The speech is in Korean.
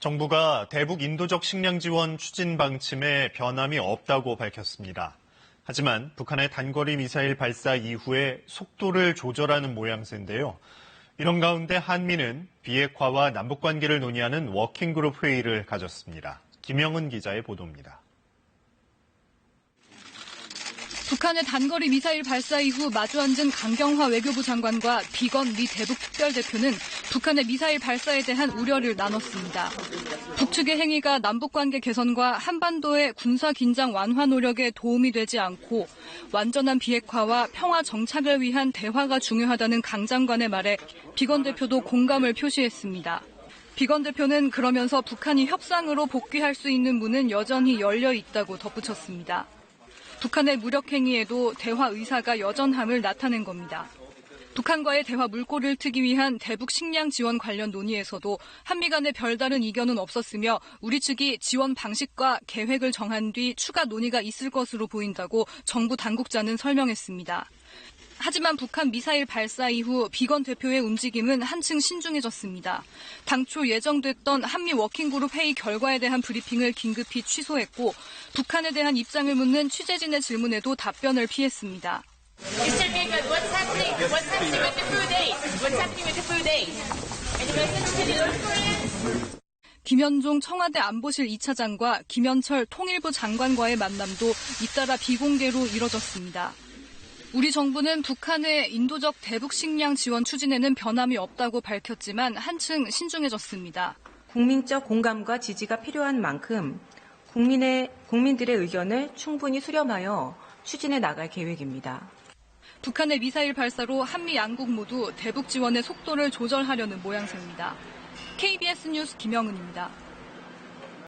정부가 대북 인도적 식량 지원 추진 방침에 변함이 없다고 밝혔습니다. 하지만 북한의 단거리 미사일 발사 이후에 속도를 조절하는 모양새인데요. 이런 가운데 한미는 비핵화와 남북관계를 논의하는 워킹그룹 회의를 가졌습니다. 김영은 기자의 보도입니다. 북한의 단거리 미사일 발사 이후 마주 앉은 강경화 외교부 장관과 비건 미 대북 특별대표는 북한의 미사일 발사에 대한 우려를 나눴습니다. 북측의 행위가 남북관계 개선과 한반도의 군사 긴장 완화 노력에 도움이 되지 않고 완전한 비핵화와 평화 정착을 위한 대화가 중요하다는 강 장관의 말에 비건 대표도 공감을 표시했습니다. 비건 대표는 그러면서 북한이 협상으로 복귀할 수 있는 문은 여전히 열려 있다고 덧붙였습니다. 북한의 무력 행위에도 대화 의사가 여전함을 나타낸 겁니다. 북한과의 대화 물꼬를 트기 위한 대북 식량 지원 관련 논의에서도 한미 간의 별다른 이견은 없었으며 우리 측이 지원 방식과 계획을 정한 뒤 추가 논의가 있을 것으로 보인다고 정부 당국자는 설명했습니다. 하지만 북한 미사일 발사 이후 비건 대표의 움직임은 한층 신중해졌습니다. 당초 예정됐던 한미 워킹그룹 회의 결과에 대한 브리핑을 긴급히 취소했고 북한에 대한 입장을 묻는 취재진의 질문에도 답변을 피했습니다. Mr. Biegun, what's happening with the food aid? What's happening with the food aid? Any message to the North Koreans? 김현종 청와대 안보실 2차장과 김현철 통일부 장관과의 만남도 잇따라 비공개로 이뤄졌습니다. 우리 정부는 북한의 인도적 대북 식량 지원 추진에는 변함이 없다고 밝혔지만 한층 신중해졌습니다. 국민적 공감과 지지가 필요한 만큼 국민들의 의견을 충분히 수렴하여 추진해 나갈 계획입니다. 북한의 미사일 발사로 한미 양국 모두 대북 지원의 속도를 조절하려는 모양새입니다. KBS 뉴스 김영은입니다.